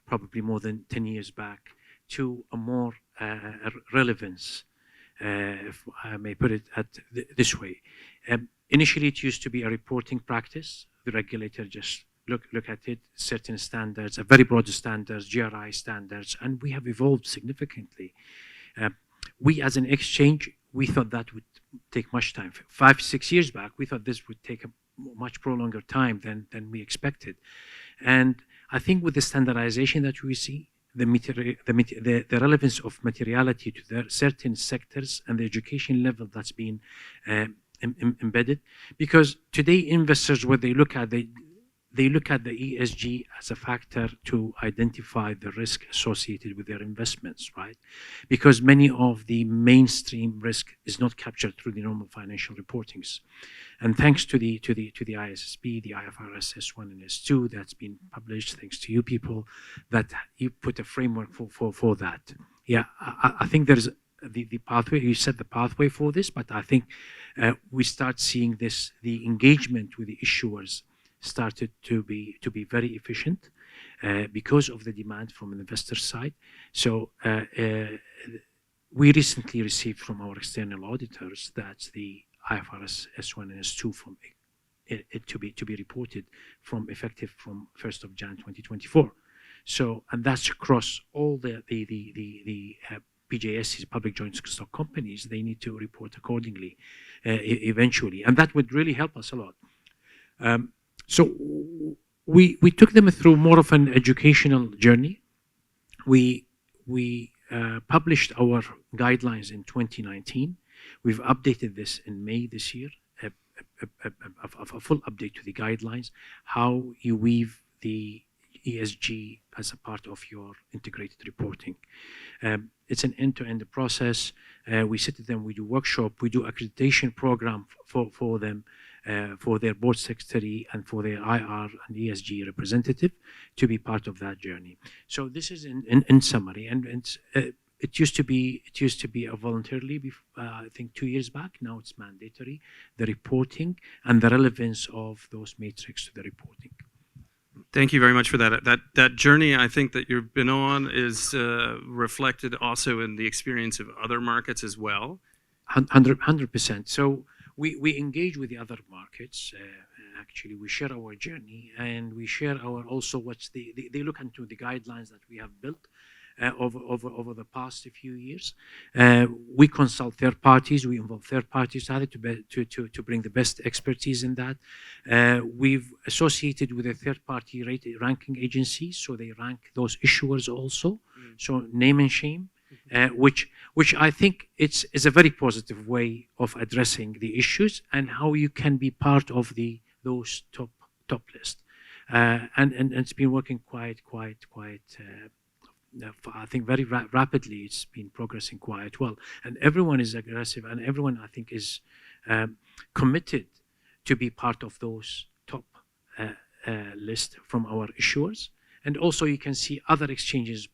probably more than 10 years back to a more relevance, if I may put it this way. Initially, it used to be a reporting practice. The regulator just look at it, certain standards, a very broad standards, GRI standards, and we have evolved significantly. We as an exchange, we thought that would take much time. 5-6 years back, we thought this would take a much longer time than we expected. And I think with the standardization that we see, the relevance of materiality to the certain sectors and the education level that's been embedded, because today investors, when they look at the ESG as a factor to identify the risk associated with their investments, right? Because many of the mainstream risk is not captured through the normal financial reportings. And thanks to the ISSB, the IFRS S1 and S2 that's been published, thanks to you people, that you put a framework for that. Yeah, I think there's the pathway, you set the pathway for this, but I think we start seeing the engagement with the issuers started to be very efficient because of the demand from an investor side. So we recently received from our external auditors that the IFRS S1 and S2 from it to be reported from effective from 1st of January 2024. So, and that's across all the PJSs, public joint stock companies. They need to report accordingly eventually, and that would really help us a lot. So we took them through more of an educational journey. We published our guidelines in 2019. We've updated this in May this year, a full update to the guidelines, how you weave the ESG as a part of your integrated reporting. It's an end-to-end process. We sit with them, we do workshop, we do accreditation program for them, for their board secretary and for their IR and ESG representative to be part of that journey. So this is in summary, and it used to be a voluntarily, I think 2 years back. Now it's mandatory, the reporting and the relevance of those metrics to the reporting. Thank you very much for that. That journey, I think, that you've been on is reflected also in the experience of other markets as well. 100%. So we engage with the other markets. Actually, we share our journey and we share our also they look into the guidelines that we have built. over the past few years. We consult third parties, we involve third parties to bring the best expertise in that. We've associated with a third party ranking agency, so they rank those issuers also. So name and shame, which I think is a very positive way of addressing the issues and how you can be part of those top list. And it's been working quite I think very rapidly. It's been progressing quite well, and everyone is aggressive, and everyone I think is committed to be part of those top list from our issuers. And also you can see other exchanges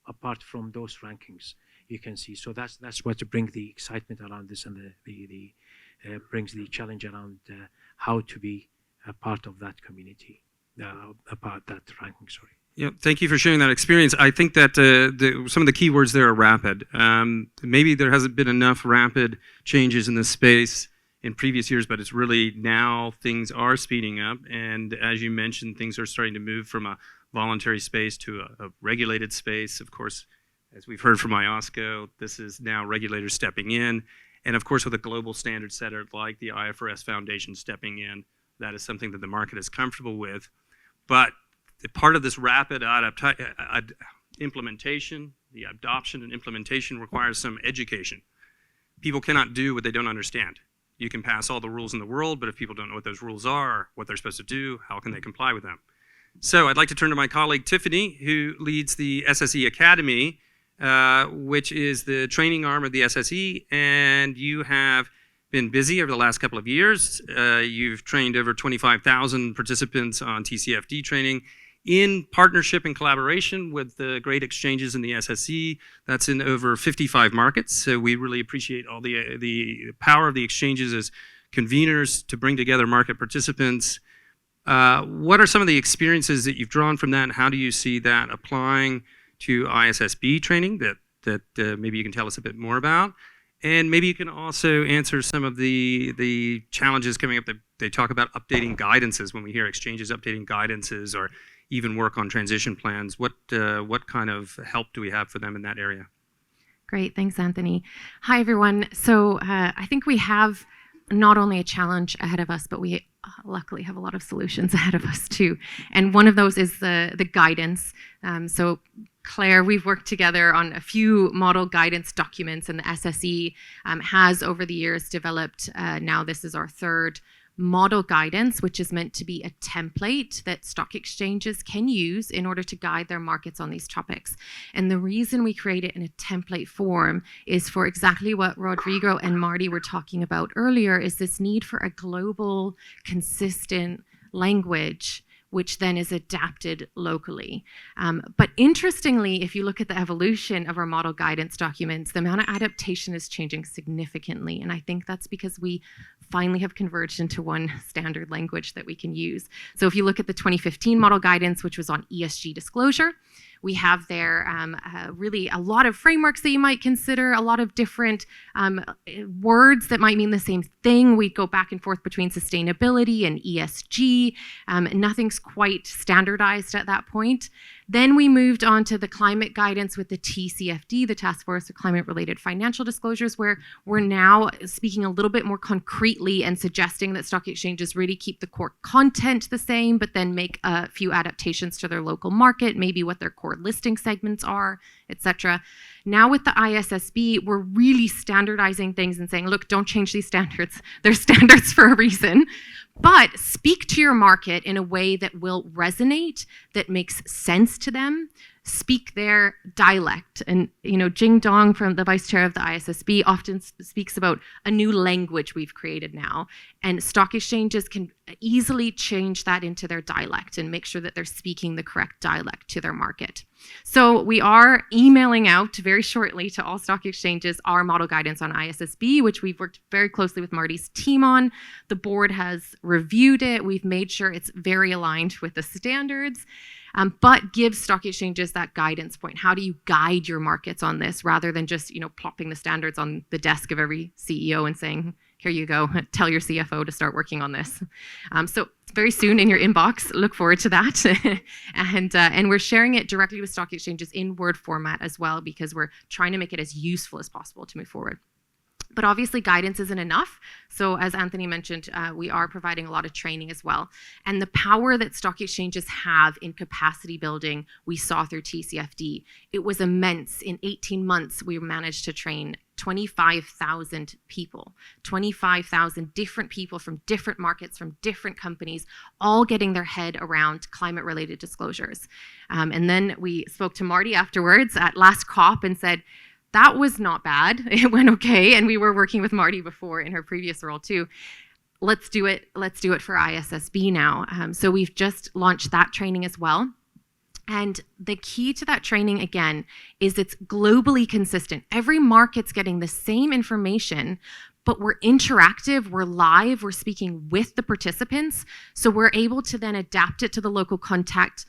apart from those rankings. You can see, so that's what to bring the excitement around this, and the brings the challenge around how to be a part of that community, about that ranking. Sorry. Yeah, thank you for sharing that experience. I think that some of the keywords there are rapid. Maybe there hasn't been enough rapid changes in this space in previous years, but it's really now things are speeding up. And as you mentioned, things are starting to move from a voluntary space to a regulated space. Of course, as we've heard from IOSCO, this is now regulators stepping in. And of course, with a global standard setter like the IFRS Foundation stepping in, that is something that the market is comfortable with. But part of this rapid implementation, the adoption and implementation requires some education. People cannot do what they don't understand. You can pass all the rules in the world, but if people don't know what those rules are, what they're supposed to do, how can they comply with them? So I'd like to turn to my colleague Tiffany, who leads the SSE Academy, which is the training arm of the SSE, and you have been busy over the last couple of years. You've trained over 25,000 participants on TCFD training in partnership and collaboration with the great exchanges in the SSE. That's in over 55 markets. So we really appreciate all the power of the exchanges as conveners to bring together market participants. What are some of the experiences that you've drawn from that, and how do you see that applying to ISSB training that maybe you can tell us a bit more about? And maybe you can also answer some of the challenges coming up that they talk about updating guidances. When we hear exchanges updating guidances or even work on transition plans, what kind of help do we have for them in that area? Great, thanks, Anthony. Hi, everyone. So I think we have not only a challenge ahead of us, but we luckily have a lot of solutions ahead of us too. And one of those is the guidance. So Claire, we've worked together on a few model guidance documents, and the SSE has over the years developed, now this is our third model guidance, which is meant to be a template that stock exchanges can use in order to guide their markets on these topics. And the reason we create it in a template form is for exactly what Rodrigo and Marty were talking about earlier, is this need for a global, consistent language which then is adapted locally. But interestingly, if you look at the evolution of our model guidance documents, the amount of adaptation is changing significantly. And I think that's because we finally have converged into one standard language that we can use. So if you look at the 2015 model guidance, which was on ESG disclosure, we have there really a lot of frameworks that you might consider, a lot of different words that might mean the same thing. We go back and forth between sustainability and ESG. Nothing's quite standardized at that point. Then we moved on to the climate guidance with the TCFD, the Task Force for Climate-Related Financial Disclosures, where we're now speaking a little bit more concretely and suggesting that stock exchanges really keep the core content the same, but then make a few adaptations to their local market, maybe what their core listing segments are, etc. Now with the ISSB, we're really standardizing things and saying, look, don't change these standards. They're standards for a reason. But speak to your market in a way that will resonate, that makes sense to them. Speak their dialect. And, Jing Dong, from the vice chair of the ISSB, often speaks about a new language we've created now. And stock exchanges can easily change that into their dialect and make sure that they're speaking the correct dialect to their market. So we are emailing out very shortly to all stock exchanges our model guidance on ISSB, which we've worked very closely with Marty's team on. The board has reviewed it. We've made sure it's very aligned with the standards. But give stock exchanges that guidance point. How do you guide your markets on this rather than just, plopping the standards on the desk of every CEO and saying, here you go, tell your CFO to start working on this. So very soon in your inbox, look forward to that. And we're sharing it directly with stock exchanges in Word format as well, because we're trying to make it as useful as possible to move forward. But obviously guidance isn't enough. So as Anthony mentioned, we are providing a lot of training as well. And the power that stock exchanges have in capacity building, we saw through TCFD. It was immense. In 18 months, we managed to train 25,000 people, 25,000 different people from different markets, from different companies, all getting their head around climate-related disclosures. And then we spoke to Marty afterwards at last COP and said, that was not bad. It went okay. And we were working with Marty before in her previous role too. Let's do it. Let's do it for ISSB now. So we've just launched that training as well. And the key to that training, again, is it's globally consistent. Every market's getting the same information, but we're interactive, we're live, we're speaking with the participants. So we're able to then adapt it to the local context,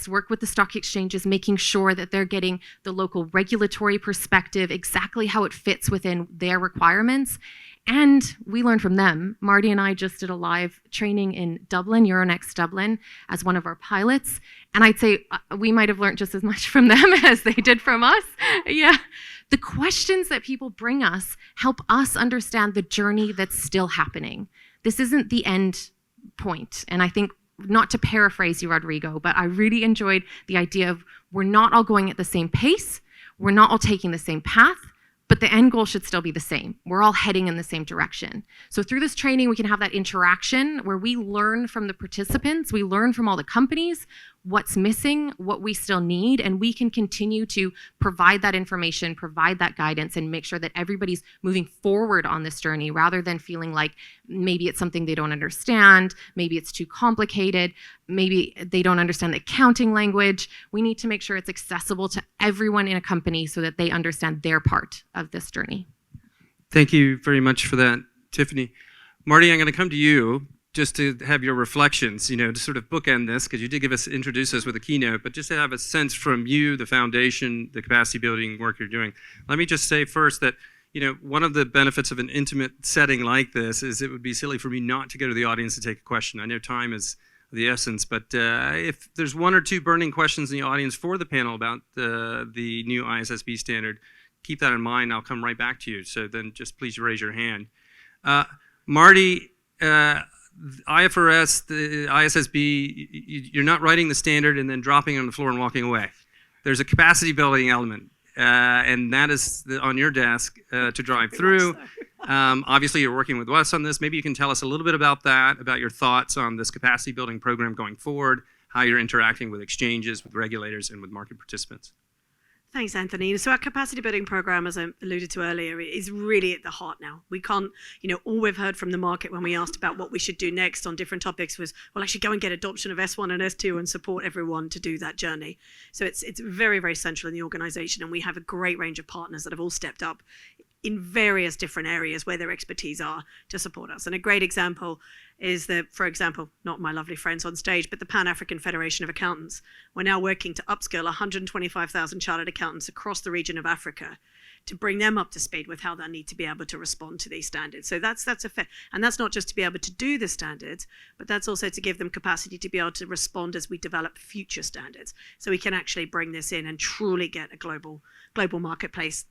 work with the stock exchanges, making sure that they're getting the local regulatory perspective, exactly how it fits within their requirements. And we learn from them. Marty and I just did a live training in Dublin, Euronext Dublin, as one of our pilots. And I'd say we might have learned just as much from them as they did from us. Yeah. The questions that people bring us help us understand the journey that's still happening. This isn't the end point. And I think, not to paraphrase you, Rodrigo, but I really enjoyed the idea of we're not all going at the same pace, we're not all taking the same path, but the end goal should still be the same. We're all heading in the same direction. So through this training, we can have that interaction where we learn from the participants, we learn from all the companies, what's missing, what we still need, and we can continue to provide that information, provide that guidance, and make sure that everybody's moving forward on this journey rather than feeling like maybe it's something they don't understand, maybe it's too complicated, maybe they don't understand the accounting language. We need to make sure it's accessible to everyone in a company so that they understand their part of this journey. Thank you very much for that, Tiffany. Marty, I'm going to come to you just to have your reflections, to sort of bookend this, because you did introduce us with a keynote, but just to have a sense from you, the foundation, the capacity building work you're doing. Let me just say first that, one of the benefits of an intimate setting like this is it would be silly for me not to go to the audience to take a question. I know time is the essence, but if there's one or two burning questions in the audience for the panel about the new ISSB standard, keep that in mind. I'll come right back to you. So then just please raise your hand. Marty, IFRS, the ISSB, you're not writing the standard and then dropping it on the floor and walking away. There's a capacity building element, and that is on your desk to drive through. Obviously, you're working with us on this. Maybe you can tell us a little bit about that, about your thoughts on this capacity building program going forward, how you're interacting with exchanges, with regulators, and with market participants. Thanks, Anthony. So our capacity building program, as I alluded to earlier, is really at the heart now. We can't, all we've heard from the market when we asked about what we should do next on different topics was, well, actually go and get adoption of S1 and S2 and support everyone to do that journey. So it's very, very central in the organization, and we have a great range of partners that have all stepped up in various different areas where their expertise are to support us. And a great example is that, for example, not my lovely friends on stage, but the Pan-African Federation of Accountants. We're now working to upskill 125,000 chartered accountants across the region of Africa to bring them up to speed with how they need to be able to respond to these standards. So that's a fair, and that's not just to be able to do the standards, but that's also to give them capacity to be able to respond as we develop future standards. So we can actually bring this in and truly get a global marketplace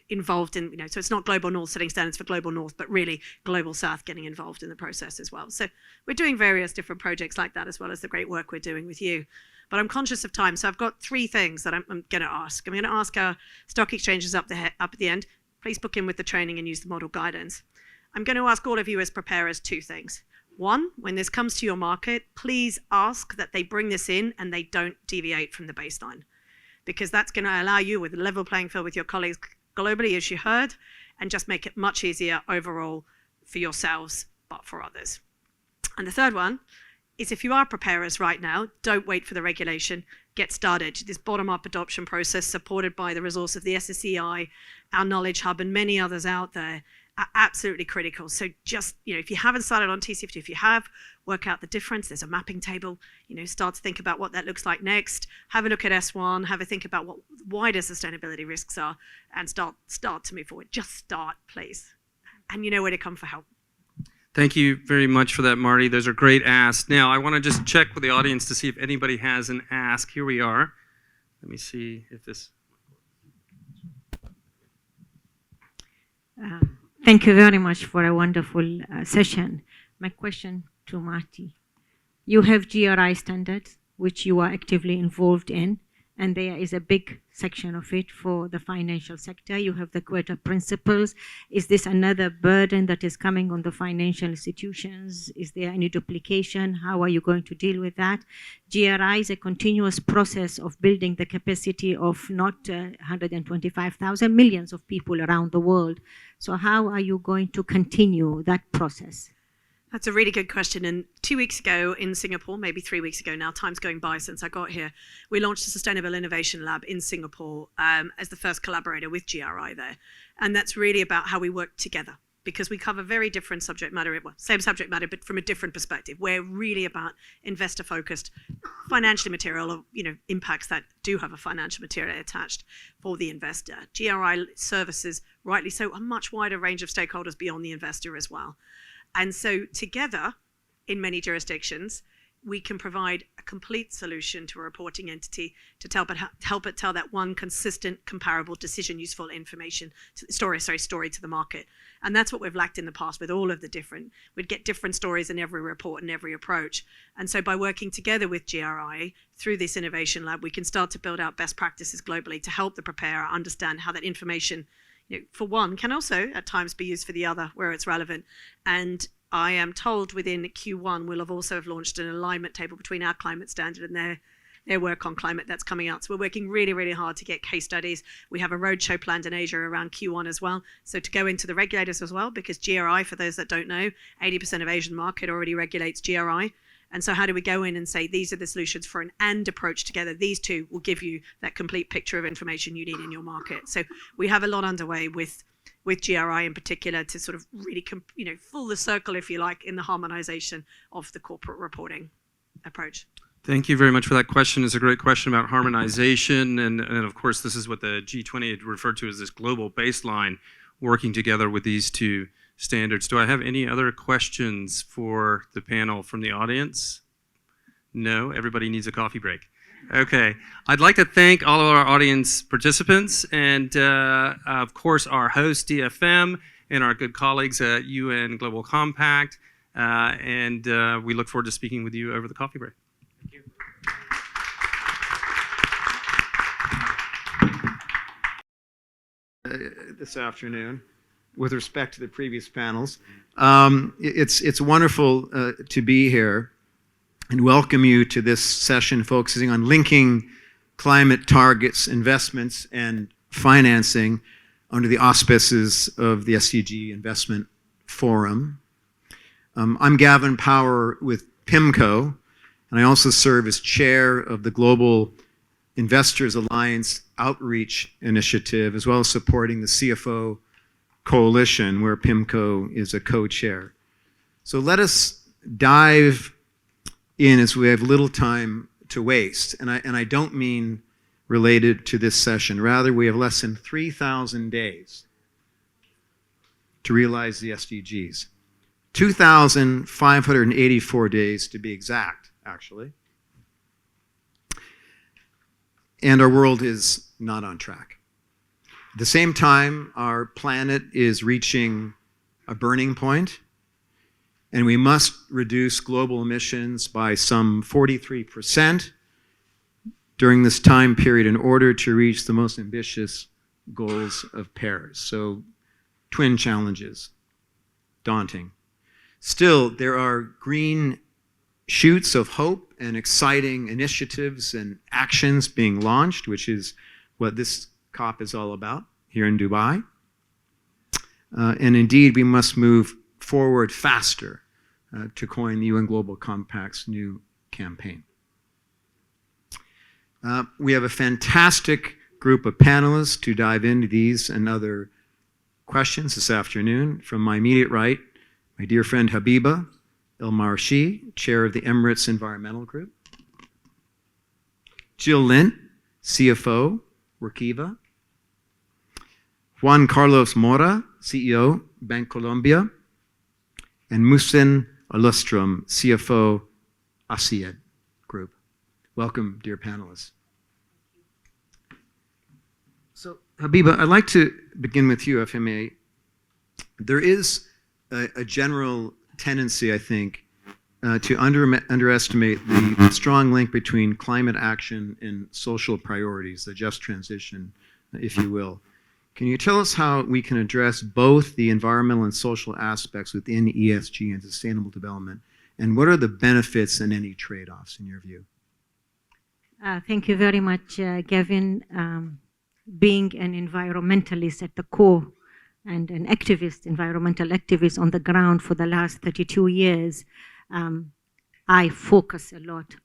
involved in, so it's not Global North setting standards for Global North, but really Global South getting involved in the process as well. So we're doing various different projects like that, as well as the great work we're doing with you. But I'm conscious of time, so I've got three things that I'm going to ask. I'm going to ask our stock exchanges up at the end, please book in with the training and use the model guidance. I'm going to ask all of you as preparers two things. One, when this comes to your market, please ask that they bring this in and they don't deviate from the baseline, because that's going to allow you with a level playing field with your colleagues globally, as you heard, and just make it much easier overall for yourselves, but for others. And the third one is, if you are preparers right now, don't wait for the regulation, get started. This bottom-up adoption process supported by the resource of the SSEI, our Knowledge Hub, and many others out there are absolutely critical. So just, if you haven't started on TCFD, if you have, work out the difference. There's a mapping table, start to think about what that looks like next. Have a look at S1, have a think about what wider sustainability risks are, and start to move forward. Just start, please. and you know where to come for help. Thank you very much for that, Marty. Those are great asks. Now, I want to just check with the audience to see if anybody has an ask. Here we are. Let me see if this... Thank you very much for a wonderful session. My question to Marty. You have GRI standards, which you are actively involved in, and there is a big section of it for the financial sector. You have the Quetta principles. Is this another burden that is coming on the financial institutions? Is there any duplication? How are you going to deal with that? GRI is a continuous process of building the capacity of not 125,000, millions of people around the world. So how are you going to continue that process? That's a really good question. And 2 weeks ago in Singapore, maybe 3 weeks ago now, time's going by since I got here, we launched a Sustainable Innovation Lab in Singapore as the first collaborator with GRI there. And that's really about how we work together, because we cover very different subject matter, well, same subject matter, but from a different perspective. We're really about investor-focused, financially material, impacts that do have a financial material attached for the investor. GRI services, rightly so, a much wider range of stakeholders beyond the investor as well. And so together, in many jurisdictions, we can provide a complete solution to a reporting entity to help it tell that one consistent, comparable, decision-useful information story to the market. And that's what we've lacked in the past with all of the different. We'd get different stories in every report and every approach. And so by working together with GRI through this innovation lab, we can start to build out best practices globally to help the preparer understand how that information, for one, can also at times be used for the other where it's relevant. And I am told within Q1 we'll have launched an alignment table between our climate standard and their work on climate that's coming out. So we're working really, really hard to get case studies. We have a roadshow planned in Asia around Q1 as well. So to go into the regulators as well, because GRI, for those that don't know, 80% of Asian market already regulates GRI. And so how do we go in and say, these are the solutions for an and approach together? These two will give you that complete picture of information you need in your market. So we have a lot underway with GRI in particular to sort of really, full the circle, if you like, in the harmonization of the corporate reporting approach. Thank you very much for that question. It's a great question about harmonization. And of course, this is what the G20 had referred to as this global baseline, working together with these two standards. Do I have any other questions for the panel from the audience? No? Everybody needs a coffee break. Okay. I'd like to thank all of our audience participants and, of course, our host, DFM, and our good colleagues at UN Global Compact. And we look forward to speaking with you over the coffee break. Thank you. This afternoon, with respect to the previous panels. It's wonderful to be here and welcome you to this session focusing on linking climate targets, investments, and financing under the auspices of the SDG Investment Forum. I'm Gavin Power with PIMCO, and I also serve as chair of the Global Investors Alliance Outreach Initiative, as well as supporting the CFO Coalition, where PIMCO is a co-chair. So let us dive in as we have little time to waste. And I don't mean related to this session. Rather, we have less than 3,000 days to realize the SDGs. 2,584 days to be exact, actually. And our world is not on track. At the same time, our planet is reaching a burning point, and we must reduce global emissions by some 43% during this time period in order to reach the most ambitious goals of Paris. So, twin challenges, daunting. Still, there are green shoots of hope and exciting initiatives and actions being launched, which is what this COP is all about here in Dubai. And indeed, we must move forward faster to coin the UN Global Compact's new campaign. We have a fantastic group of panelists to dive into these and other questions this afternoon. From my immediate right, my dear friend Habiba El Marshi, chair of the Emirates Environmental Group. Jill Lint, CFO, Workiva. Juan Carlos Mora, CEO, Bancolombia, and Muhsin Alustrom, CFO, ASEAN Group. Welcome, dear panelists. So, Habiba, I'd like to begin with you, if I may. There is a general tendency, I think, to underestimate the strong link between climate action and social priorities, the just transition, if you will. Can you tell us how we can address both the environmental and social aspects within ESG and sustainable development? And what are the benefits and any trade-offs in your view? Thank you very much, Gavin. Being an environmentalist at the core and an activist, environmental activist on the ground for the last 32 years, I focus a lot